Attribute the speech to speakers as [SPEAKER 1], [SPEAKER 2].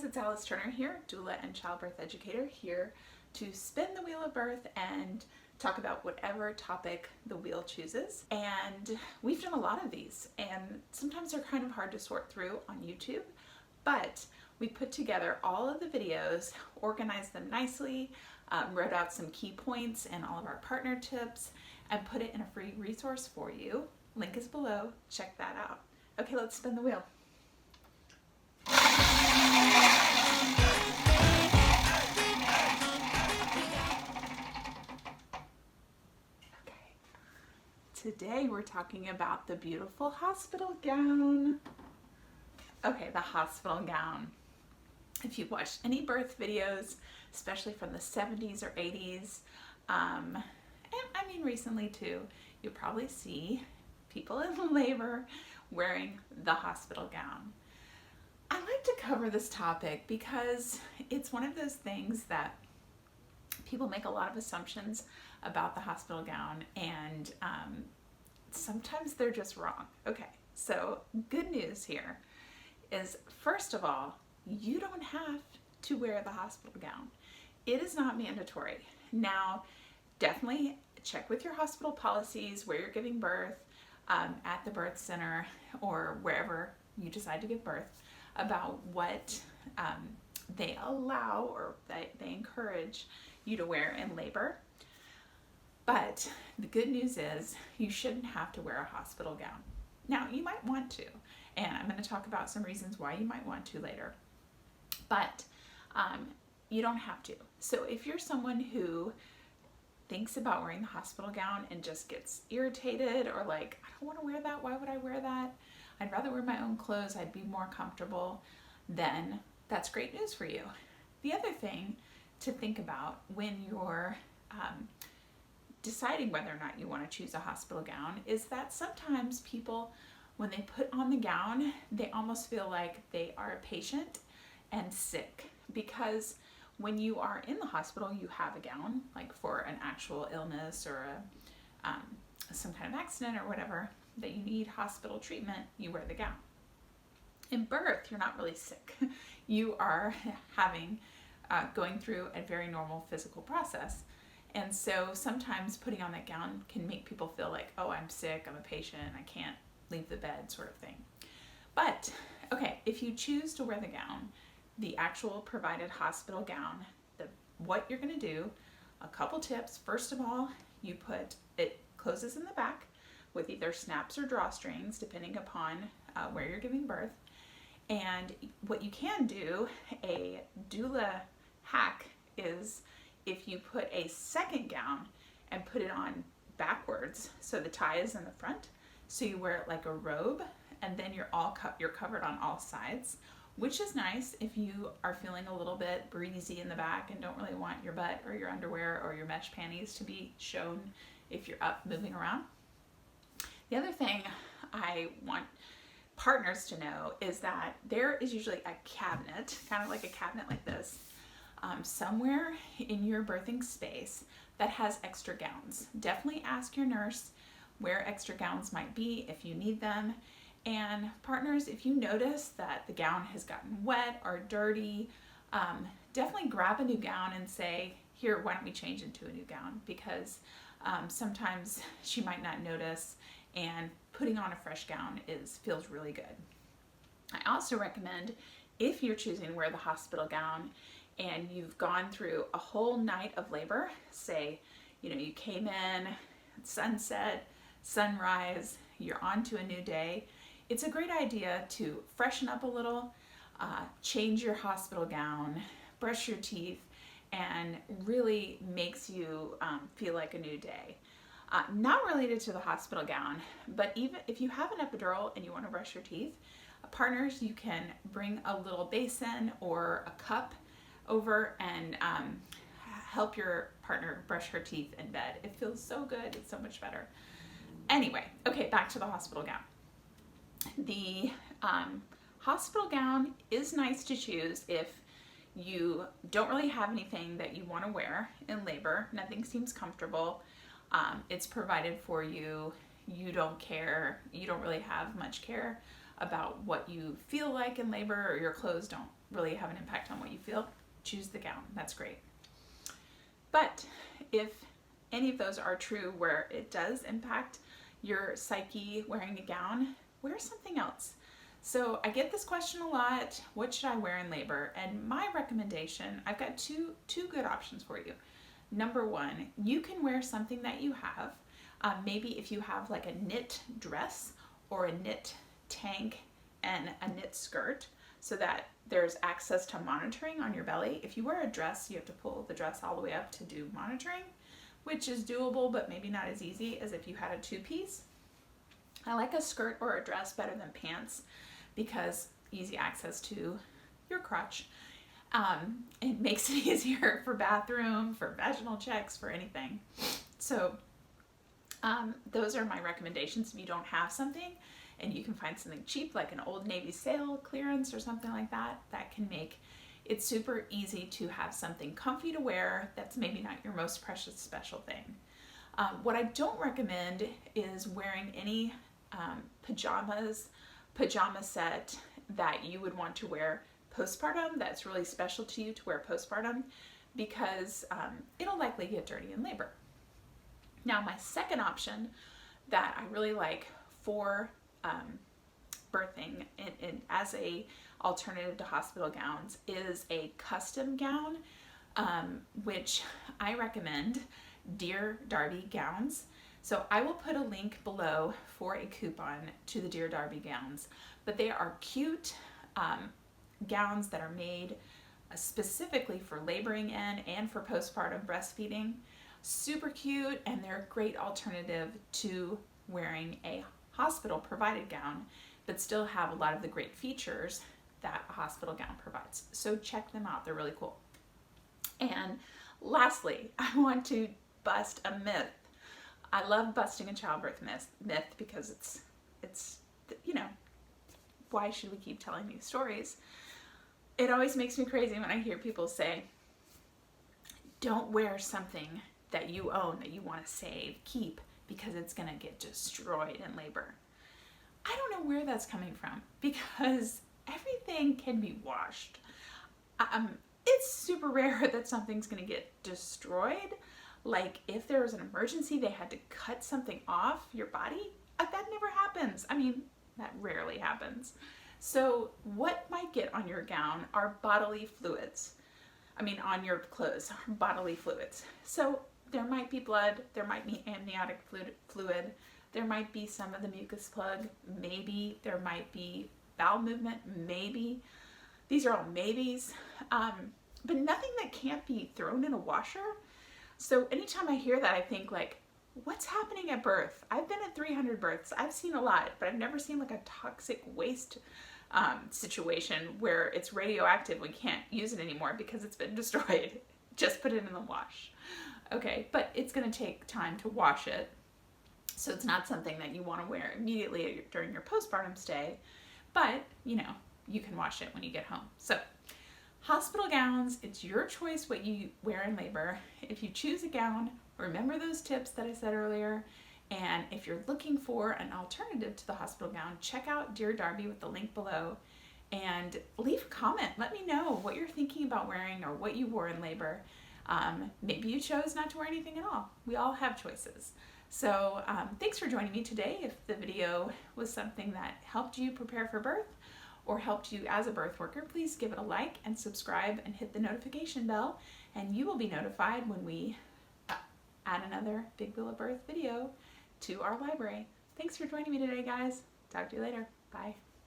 [SPEAKER 1] it's Alice Turner here, doula and childbirth educator, here to spin the wheel of birth and talk about whatever topic the wheel chooses. And we've done a lot of these, and sometimes they're kind of hard to sort through on YouTube, but we put together all of the videos, organized them nicely, wrote out some key points and all of our partner tips, and put it in a free resource for you. Link is below. Check that out. Okay, let's spin the wheel. Today we're talking about the beautiful hospital gown. Okay, the hospital gown. If you've watched any birth videos, especially from the 70s or 80s, and I mean recently too, you'll probably see people in labor wearing the hospital gown. I like to cover this topic because it's one of those things that people make a lot of assumptions about the hospital gown, and sometimes they're just wrong. Okay, so good news here is, first of all, you don't have to wear the hospital gown. It is not mandatory. Now, definitely check with your hospital policies where you're giving birth, at the birth center or wherever you decide to give birth, about what they allow or they encourage you to wear in labor. But the good news is you shouldn't have to wear a hospital gown. Now, you might want to, and I'm going to talk about some reasons why you might want to later, but you don't have to. So if you're someone who thinks about wearing the hospital gown and just gets irritated, or like, I don't want to wear that, why would I wear that? I'd rather wear my own clothes, I'd be more comfortable, then that's great news for you. The other thing to think about when you're deciding whether or not you want to choose a hospital gown is that sometimes people, when they put on the gown, they almost feel like they are a patient and sick, because when you are in the hospital, you have a gown, like for an actual illness or some kind of accident or whatever that you need hospital treatment, you wear the gown. In birth, you're not really sick. You are going through a very normal physical process. And so sometimes putting on that gown can make people feel like, oh, I'm sick, I'm a patient, I can't leave the bed, sort of thing. But, okay, if you choose to wear the gown, the actual provided hospital gown, what you're going to do, a couple tips. First of all, it closes in the back with either snaps or drawstrings, depending upon where you're giving birth. And what you can do, a doula hack, is if you put a second gown and put it on backwards, so the tie is in the front, so you wear it like a robe, and then you're covered on all sides, which is nice if you are feeling a little bit breezy in the back and don't really want your butt or your underwear or your mesh panties to be shown if you're up moving around. The other thing I want partners to know is that there is usually a cabinet, kind of like a cabinet like this, somewhere in your birthing space that has extra gowns. Definitely ask your nurse where extra gowns might be if you need them. And partners, if you notice that the gown has gotten wet or dirty, definitely grab a new gown and say, here, why don't we change into a new gown? Because sometimes she might not notice, and putting on a fresh gown feels really good. I also recommend, if you're choosing to wear the hospital gown and you've gone through a whole night of labor, say, you came in, sunset, sunrise, you're on to a new day, it's a great idea to freshen up a little, change your hospital gown, brush your teeth, and really makes you feel like a new day. Not related to the hospital gown, but even if you have an epidural and you want to brush your teeth, partners, you can bring a little basin or a cup over and help your partner brush her teeth in bed. It feels so good, it's so much better. Anyway, okay, back to the hospital gown. The hospital gown is nice to choose if you don't really have anything that you want to wear in labor. Nothing seems comfortable. It's provided for you. You don't care. You don't really have much care about what you feel like in labor, or your clothes don't really have an impact on what you feel, choose the gown. That's great. But if any of those are true where it does impact your psyche wearing a gown, wear something else. So I get this question a lot, what should I wear in labor? And my recommendation, I've got two good options for you. Number one, you can wear something that you have. Maybe if you have like a knit dress or a knit tank and a knit skirt, so that there's access to monitoring on your belly. If you wear a dress, you have to pull the dress all the way up to do monitoring, which is doable, but maybe not as easy as if you had a two-piece. I like a skirt or a dress better than pants because easy access to your crotch. It makes it easier for bathroom, for vaginal checks, for anything. So those are my recommendations. If you don't have something and you can find something cheap like an Old Navy sale clearance or something like that, that can make it super easy to have something comfy to wear that's maybe not your most precious special thing. What I don't recommend is wearing any pajama set that you would want to wear postpartum that's really special to you to wear postpartum, because it'll likely get dirty in labor. Now, my second option that I really like for birthing and as a alternative to hospital gowns is a custom gown, which I recommend Dear Darby gowns. So I will put a link below for a coupon to the Dear Darby gowns, but they are cute gowns that are made specifically for laboring in and for postpartum breastfeeding. Super cute, and they're a great alternative to wearing a hospital provided gown, but still have a lot of the great features that a hospital gown provides. So check them out, they're really cool. And lastly, I want to bust a myth. I love busting a childbirth myth because it's you know, why should we keep telling these stories? It always makes me crazy when I hear people say, don't wear something that you own, that you want to save, keep, because it's going to get destroyed in labor. I don't know where that's coming from, because everything can be washed. It's super rare that something's going to get destroyed. Like if there was an emergency, they had to cut something off your body, that never happens. I mean, that rarely happens. So what might get on your gown are bodily fluids. I mean, on your clothes, bodily fluids. So there might be blood, there might be amniotic fluid, there might be some of the mucus plug, maybe there might be bowel movement, maybe. These are all maybes, but nothing that can't be thrown in a washer. So anytime I hear that, I think like, what's happening at birth? I've been at 300 births. I've seen a lot, but I've never seen like a toxic waste situation where it's radioactive. We can't use it anymore because it's been destroyed. Just put it in the wash. Okay, but it's going to take time to wash it. So it's not something that you want to wear immediately during your postpartum stay, but you know, you can wash it when you get home. So hospital gowns, it's your choice what you wear in labor. If you choose a gown, remember those tips that I said earlier. And if you're looking for an alternative to the hospital gown, check out Dear Darby with the link below and leave a comment. Let me know what you're thinking about wearing or what you wore in labor. Maybe you chose not to wear anything at all. We all have choices. So thanks for joining me today. If the video was something that helped you prepare for birth or helped you as a birth worker, please give it a like and subscribe and hit the notification bell, and you will be notified when we add another Big Wheel of Birth video to our library. Thanks for joining me today, guys. Talk to you later. Bye.